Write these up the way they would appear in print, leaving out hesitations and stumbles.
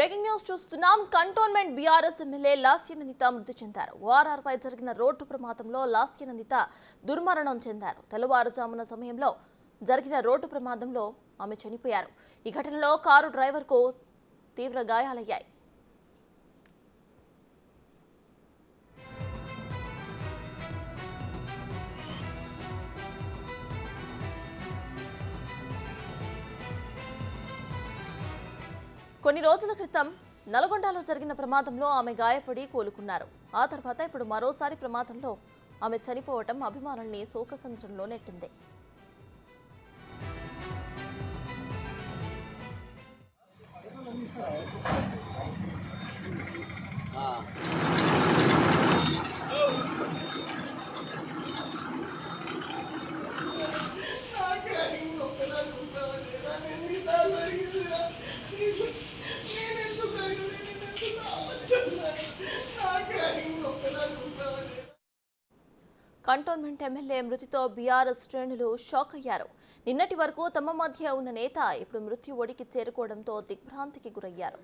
Breaking news చూస్తున్నాం. Cantonment BRS MLA Lasya Nanditha మృతి చెందారు. ఓఆర్ఆర్పై జరిగిన రోడ్డు ప్రమాదంలో లాస్యనందిత దుర్మరణం చెందారు. తెల్లవారుజామున సమయంలో జరిగిన రోడ్డు ప్రమాదంలో ఆమె చనిపోయారు. ఈ ఘటనలో కారు డ్రైవర్కు తీవ్ర గాయాలయ్యాయి. కొన్ని రోజుల క్రితం నల్గొండలో జరిగిన ప్రమాదంలో ఆమె గాయపడి కోలుకున్నారు. ఆ తర్వాత ఇప్పుడు మరోసారి ప్రమాదంలో ఆమె చనిపోవటం అభిమానుల్ని శోకసంద్రంలో నెట్టింది. కంటోన్మెంట్ ఎమ్మెల్యే మృతితో బీఆర్ఎస్ శ్రేణులు షాక్ అయ్యారు. నిన్నటి వరకు తమ మధ్య ఉన్న నేత ఇప్పుడు మృత్యు ఒడికి చేరుకోవడంతో దిగ్భ్రాంతికి గురయ్యారు.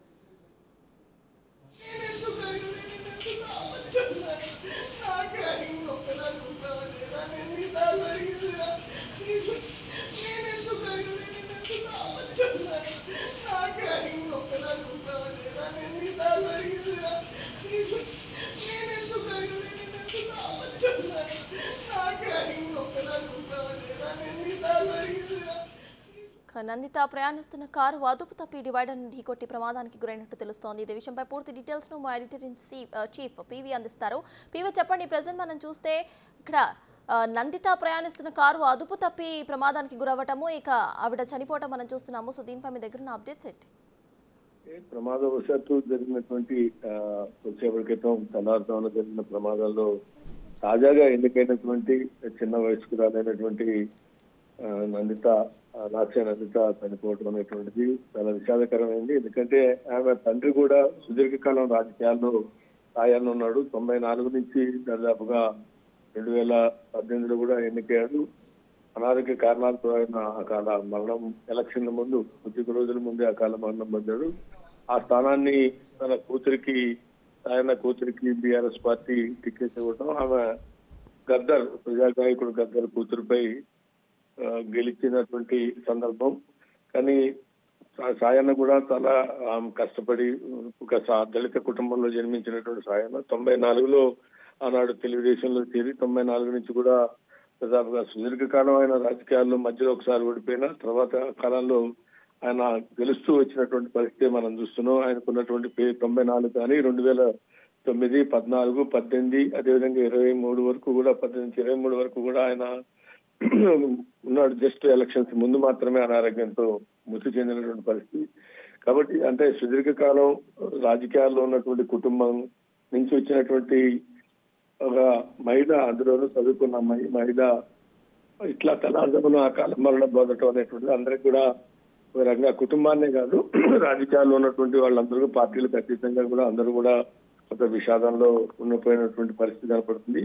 నందిత ప్రయాణిస్తున్న కారు అదుపు తప్పి డివైడర్ను ఢీకొట్టి ప్రమాదానికి గురైనట్టు తెలుస్తోంది. ఇదే విషయంపై పూర్తి డీటెయిల్స్ ను మా ఎడిటర్ ఇన్ చీఫ్ పీవీ అందిస్తారు. పీవీ, చెప్పండి. ప్రెజెంట్ మనం చూస్తే ఇక్కడ నందిత ప్రయాణిస్తున్న కారు అదుపు తప్పి ప్రమాదానికి గురవ్వటము, ఇక ఆవిడ చనిపోవటం మనం చూస్తున్నాము. సో దీనిపై మీ దగ్గర ఉన్న అప్డేట్స్ ఏంటి? ప్రమాదవశాత్తు జరిగినటువంటి కొద్దిసేపటి క్రితం తెల్లారుజామున జరిగిన ప్రమాదాల్లో తాజాగా ఎన్నికైనటువంటి చిన్న వయస్కురాలైనటువంటి నందిత చనిపోవడం అనేటువంటిది చాలా విషాదకరమైంది. ఎందుకంటే ఆమె తండ్రి కూడా సుదీర్ఘకాలం రాజకీయాల్లో సాయాన్ని ఉన్నాడు. 94 నుంచి దాదాపుగా 2018లో కూడా ఎన్నికయ్యాడు. అనారోగ్య కారణాలతో ఆయన అకాల మరణం, ఎలక్షన్ల ముందు కొద్ది రోజుల ముందే అకాల మరణం పొందాడు. ఆ స్థానాన్ని తన కూతురికి, ఆయన కూతురికి బీఆర్ఎస్ పార్టీ టికెట్ ఇవ్వడం, ఆమె గద్దర్, ప్రజాగాయకుడు గద్దర్ కూతురుపై గెలిచినటువంటి సందర్భం. కానీ సాయన్న కూడా చాలా కష్టపడి ఒక దళిత కుటుంబంలో జన్మించినటువంటి సాయన్న 94లో ఆనాడు తెలుగుదేశంలో చేరి 94 నుంచి కూడా దాదాపుగా సుదీర్ఘకాలం ఆయన రాజకీయాల్లో మధ్యలో ఒకసారి ఓడిపోయిన తర్వాత కాలంలో ఆయన గెలుస్తూ వచ్చినటువంటి పరిస్థితి మనం చూస్తున్నాం. ఆయనకున్నటువంటి 94 కానీ 2009, 14, 18 అదేవిధంగా 23 వరకు కూడా 18-23 వరకు కూడా ఆయన ఉన్నాడు. జస్ట్ ఎలక్షన్స్ ముందు మాత్రమే అనారోగ్యంతో మృతి చెందినటువంటి పరిస్థితి. కాబట్టి అంటే సుదీర్ఘకాలం రాజకీయాల్లో ఉన్నటువంటి కుటుంబం నుంచి వచ్చినటువంటి ఒక మహిళ, అందులోనూ చదువుకున్న మహిళ ఇట్లా తెల్లారుజామున అకాల మరణం పొందడం అనేటువంటిది అందరికి కూడా ఒక రకంగా కుటుంబాన్నే కాదు, రాజకీయాల్లో ఉన్నటువంటి వాళ్ళందరూ పార్టీలకు అతీతంగా కూడా అందరూ కూడా కొంత విషాదంలో ఉండిపోయినటువంటి పరిస్థితి కనపడుతుంది.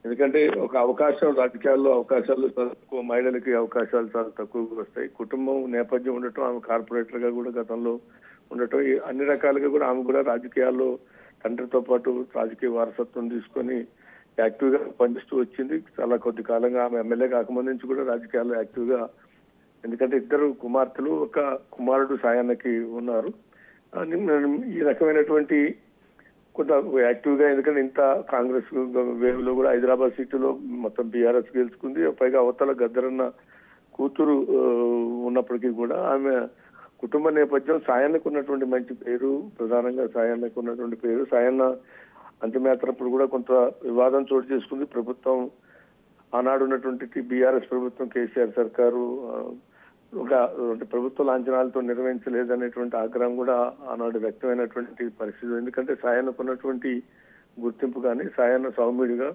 ఎందుకంటే ఒక అవకాశం, రాజకీయాల్లో అవకాశాలు తక్కువ, మహిళలకి అవకాశాలు చాలా తక్కువగా వస్తాయి. కుటుంబం నేపథ్యం ఉండటం, ఆమె కార్పొరేటర్ గా కూడా గతంలో ఉండటం, అన్ని రకాలుగా కూడా ఆమె కూడా రాజకీయాల్లో తండ్రితో పాటు రాజకీయ వారసత్వం తీసుకొని యాక్టివ్ గా పనిచేస్తూ వచ్చింది. చాలా కొద్ది కాలంగా ఆమె ఎమ్మెల్యే కాకముందు నుంచి కూడా రాజకీయాల్లో యాక్టివ్ గా, ఎందుకంటే 2 కుమార్తెలు, ఒక కుమారుడు సాయన్నకి ఉన్నారు. ఈ రకమైనటువంటి కొంత యాక్టివ్ గా, ఎందుకంటే ఇంత కాంగ్రెస్ వేవ్లో కూడా హైదరాబాద్ సీటులో మొత్తం బీఆర్ఎస్ గెలుచుకుంది. పైగా అవతల గద్దరన్న కూతురు ఉన్నప్పటికీ కూడా ఆమె కుటుంబ నేపథ్యం, సాయన్నకు ఉన్నటువంటి మంచి పేరు, ప్రధానంగా సాయన్నకు ఉన్నటువంటి పేరు, సాయన్న అంతిమయాత్రప్పుడు కూడా కొంత వివాదం చోటు చేసుకుంది. ప్రభుత్వం ఆనాడు ఉన్నటువంటి బీఆర్ఎస్ ప్రభుత్వం, కేసీఆర్ సర్కారు ఒక ప్రభుత్వ లాంఛనాలతో నిర్వహించలేదనేటువంటి ఆగ్రహం కూడా ఆనాడు వ్యక్తమైనటువంటి పరిస్థితి. ఎందుకంటే సాయన్నకున్నటువంటి గుర్తింపు కానీ, సాయన్న సౌమ్యుడిగా,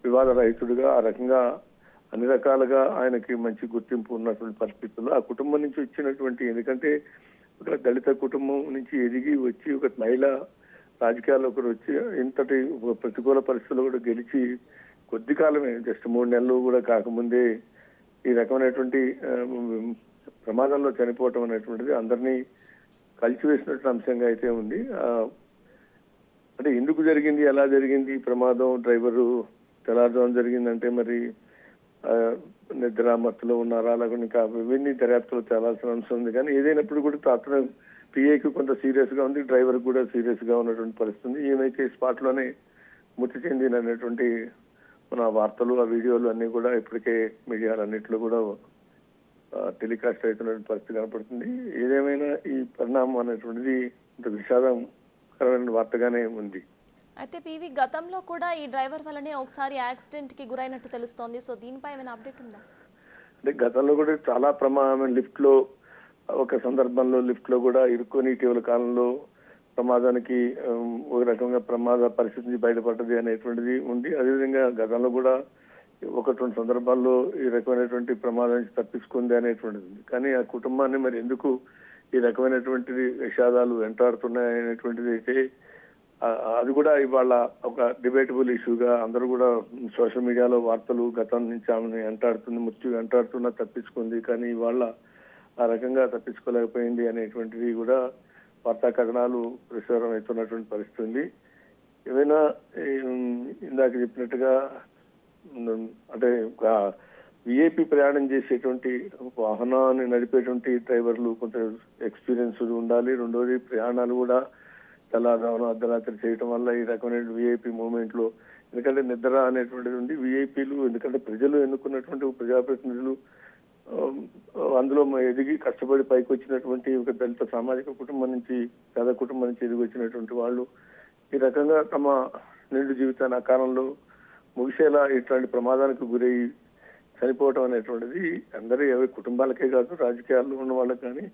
వివాద రహితుడిగా, ఆ రకంగా అన్ని రకాలుగా ఆయనకి మంచి గుర్తింపు ఉన్నటువంటి పరిస్థితుల్లో ఆ కుటుంబం నుంచి వచ్చినటువంటి, ఎందుకంటే ఒక దళిత కుటుంబం నుంచి ఎదిగి వచ్చి ఒక మహిళ రాజకీయాల్లో కూడా వచ్చి ఇంతటి ప్రతికూల పరిస్థితుల్లో కూడా గెలిచి కొద్ది కాలమే, జస్ట్ 3 నెలలు కూడా కాకముందే ఈ రకమైనటువంటి ప్రమాదంలో చనిపోవటం అనేటువంటిది అందరినీ కలిసివేసినట్టు అంశంగా అయితే ఉంది. అంటే ఎందుకు జరిగింది, ఎలా జరిగింది ఈ ప్రమాదం, డ్రైవరు తెల్లారుజామున జరిగిందంటే మరి నిద్ర మత్తులో ఉన్నారా, లేకుంటే ఇంకా ఇవన్నీ దర్యాప్తులో తేలాల్సిన అంశం ఉంది. కానీ ఏదైనప్పుడు కూడా అతను పిఏకి కొంత సీరియస్ గా ఉంది, డ్రైవర్ కూడా సీరియస్ గా ఉన్నటువంటి పరిస్థితి. ఈమెకి స్పాట్ లోనే మృతి చెందినటువంటి మన వార్తలు, ఆ వీడియోలు అన్ని కూడా ఇప్పటికే మీడియాలన్నింటిలో కూడా టెలికాస్ట్ అవుతున్నటువంటి పరిస్థితి కనపడుతుంది. ఏదేమైనా ఈ పరిణామం అనేటువంటిది ఇంత విషాదకరమైన వార్తగానే ఉంది. అయితే పివి గతంలో కూడా ఈ డ్రైవర్ వల్లనే ఒకసారి యాక్సిడెంట్ కి గురైనట్టు తెలుస్తోంది. సో దీనిపై ఏమైనా అప్డేట్ ఉందా? అంటే గతంలో కూడా చాలా ప్రమాదం, లిఫ్ట్ లో ఒక సందర్భంలో లిఫ్ట్ లో కూడా ఇరుక్కొని ఇటీవల కాలంలో ప్రమాదానికి ఒక రకంగా ప్రమాద పరిస్థితి నుంచి బయటపడ్డది అనేటువంటిది ఉంది. అదేవిధంగా గతంలో కూడా ఒకటి రెండు సందర్భాల్లో ఈ రకమైనటువంటి ప్రమాదం నుంచి తప్పించుకుంది అనేటువంటిది ఉంది. కానీ ఆ కుటుంబాన్ని మరి ఎందుకు ఈ రకమైనటువంటి విషాదాలు వెంటాడుతున్నాయి అనేటువంటిది అయితే అది కూడా ఇవాళ ఒక డిబేటబుల్ ఇష్యూగా అందరూ కూడా సోషల్ మీడియాలో వార్తలు గతం నుంచి ఆమెను వెంటాడుతుంది, మృత్యు వెంటాడుతున్నా తప్పించుకుంది, కానీ ఇవాళ ఆ రకంగా తప్పించుకోలేకపోయింది అనేటువంటిది కూడా వార్తా కథనాలు ప్రసారం అవుతున్నటువంటి పరిస్థితి ఉంది. ఏమైనా ఇందాక చెప్పినట్టుగా అంటే విఐపి ప్రయాణం చేసేటువంటి వాహనాన్ని నడిపేటువంటి డ్రైవర్లు కొంత ఎక్స్పీరియన్స్ ఉండాలి. రెండోది ప్రయాణాలు కూడా తెల్లారుజామున అర్ధరాత్రి చేయటం వల్ల ఈ రకమైన విఐపి మూవ్మెంట్ లో, ఎందుకంటే నిద్ర అనేటువంటిది ఉంది. విఐపీలు ఎందుకంటే ప్రజలు ఎన్నుకున్నటువంటి ప్రజాప్రతినిధులు, అందులో ఎదిగి కష్టపడి పైకి వచ్చినటువంటి ఒక దళిత సామాజిక కుటుంబం నుంచి, పేద కుటుంబం నుంచి ఎదిగి వచ్చినటువంటి వాళ్ళు ఈ రకంగా తమ నిండు జీవితాన్ని ఆ కాలంలో ముగిసేలా ఇట్లాంటి ప్రమాదానికి గురై చనిపోవటం అనేటువంటిది అందరి కుటుంబాలకే కాదు, రాజకీయాల్లో ఉన్న వాళ్ళకి కానీ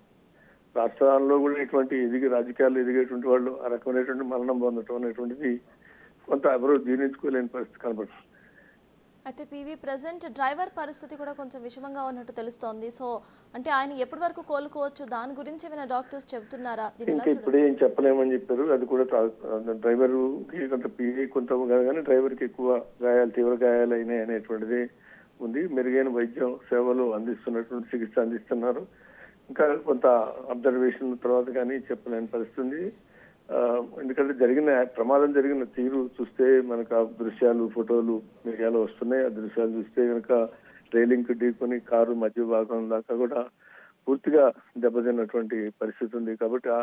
రాష్ట్రాల్లో కూడా ఇటువంటి రాజకీయాల్లో ఎదిగేటువంటి వాళ్ళు ఆ రకమైనటువంటి మరణం పొందటం అనేటువంటిది కొంత ఎవరు జీర్ణించుకోలేని పరిస్థితి కనబడుతుంది. అయితే పివి ప్రెసెంట్ డ్రైవర్ పరిస్థితి కూడా కొంచెం విషమంగా ఉన్నట్టు తెలుస్తోంది. సో అంటే ఆయన ఎప్పటి వరకు కోలుకోవచ్చు, దాని గురించి ఏమైనా డాక్టర్స్ చెబుతున్నారా? ఇంకా ఇప్పుడు ఏం చెప్పలేమని చెప్పారు. అది కూడా డ్రైవర్ కి కొంత పివి కొంత కానీ డ్రైవర్ కి ఎక్కువ గాయాలు, తీవ్ర గాయాలు అయినాయి అనేటువంటిది ఉంది. మెరుగైన వైద్యం సేవలు అందిస్తున్నటువంటి చికిత్స అందిస్తున్నారు. ఇంకా కొంత అబ్జర్వేషన్ తర్వాత కానీ చెప్పలేని పరిస్థితి. ఎందుకంటే ప్రమాదం జరిగిన తీరు చూస్తే మనకు ఆ దృశ్యాలు, ఫోటోలు మీడియాలో వస్తున్నాయి. ఆ దృశ్యాలు చూస్తే కనుక రైలింగ్ ఢీకొని కారు మధ్య భాగం దాకా కూడా పూర్తిగా దెబ్బతిన్నటువంటి పరిస్థితి ఉంది. కాబట్టి ఆ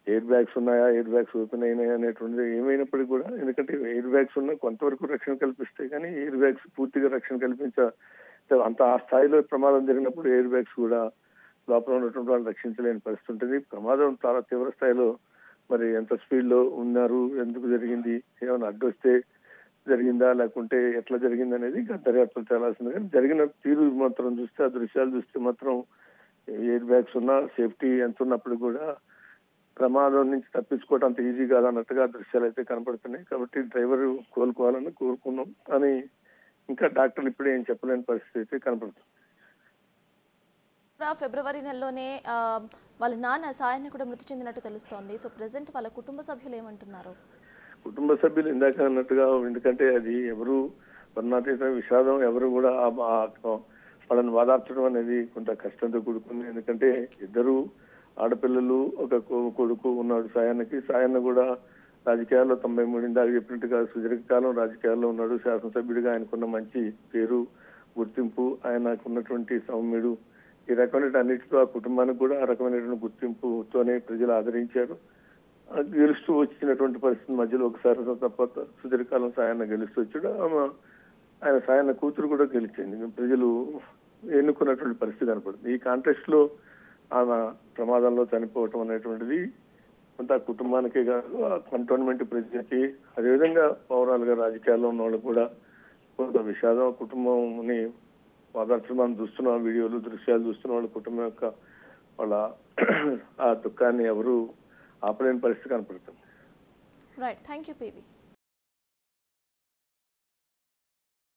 ఎయిర్ బ్యాగ్స్ ఉన్నాయా, ఎయిర్ బ్యాగ్స్ ఓపెన్ అయినాయా అనేటువంటిది ఏమైనప్పటికీ కూడా, ఎందుకంటే ఎయిర్ బ్యాగ్స్ ఉన్నా కొంతవరకు రక్షణ కల్పిస్తాయి, కానీ ఎయిర్ బ్యాగ్స్ పూర్తిగా రక్షణ అంత ఆ స్థాయిలో ప్రమాదం జరిగినప్పుడు ఎయిర్ బ్యాగ్స్ కూడా లోపల ఉన్నటువంటి వాళ్ళు రక్షించలేని పరిస్థితి ఉంటుంది. ప్రమాదం చాలా తీవ్ర స్థాయిలో మరి ఎంత స్పీడ్ లో ఉన్నారు, ఎందుకు జరిగింది, ఏమైనా అడ్డొస్తే జరిగిందా లేకుంటే ఎట్లా జరిగింది అనేది ఇంకా దర్యాప్తులు తేలాల్సింది. కానీ జరిగిన తీరు మాత్రం చూస్తే, ఆ దృశ్యాలు చూస్తే మాత్రం ఎయిర్ బ్యాగ్స్ ఉన్నా, సేఫ్టీ ఎంత ఉన్నప్పుడు కూడా ప్రమాదం నుంచి తప్పించుకోవడం అంత ఈజీ కాదన్నట్టుగా దృశ్యాలు అయితే కనపడుతున్నాయి. కాబట్టి డ్రైవర్ కోలుకోవాలని కోరుకున్నాం, కానీ ఇంకా డాక్టర్లు ఇప్పుడే ఏం చెప్పలేని పరిస్థితి అయితే కనపడుతుంది. ఫిబ్రవరి నెలలోనే వాళ్ళ నాన్న సాయన్న కూడా మృతి చెందినట్టు తెలుస్తోంది. సో ప్రెసెంట్ వాళ్ళ కుటుంబ సభ్యులు ఏమంటున్నారు? కుటుంబ సభ్యులు ఇందాక అన్నట్టుగా, ఎందుకంటే అది ఎవరు వర్ణాతీత విషాదం, ఎవరు కూడా వాళ్ళని వాదార్చడం అనేది కొంత కష్టంతో కూడుకుంది. ఎందుకంటే ఇద్దరు ఆడపిల్లలు, ఒక కొడుకు ఉన్నాడు సాయన్నకి. సాయన్న కూడా రాజకీయాల్లో 93 దాకా చెప్పినట్టుగా సుదీర్ఘకాలం రాజకీయాల్లో ఉన్నాడు. శాసనసభ్యుడిగా ఆయనకున్న మంచి పేరు, గుర్తింపు, ఆయనకున్నటువంటి సౌమ్యుడు, ఈ రకమైన అన్నిటితో ఆ కుటుంబానికి కూడా ఆ రకమైనటువంటి గుర్తింపుతోనే ప్రజలు ఆదరించారు. గెలుస్తూ వచ్చినటువంటి పరిస్థితి మధ్యలో ఒకసారి తప్ప సుదీర్ఘకాలం సాయన్న గెలుస్తూ వచ్చాడు. ఆయన సాయన్న కూతురు కూడా గెలిచింది. ప్రజలు ఎన్నుకున్నటువంటి పరిస్థితి కనపడుతుంది. ఈ కాంటెస్ట్ లో ఆమె ప్రమాదంలో చనిపోవటం అనేటువంటిది కొంత కుటుంబానికే కాదు, ఆ కంటోన్మెంట్ ప్రజలకి, అదేవిధంగా ఓవరాల్ గా రాజకీయాల్లో ఉన్న వాళ్ళకి కూడా కొంత విషాదం. కుటుంబంని మనం చూస్తున్నాం, వీడియోలు, దృశ్యాలు చూస్తున్న వాళ్ళ కుటుంబం యొక్క వాళ్ళ ఆ దుఃఖాన్ని ఎవరు ఆపలేని పరిస్థితి కనపడుతుంది. Right, thank you PV.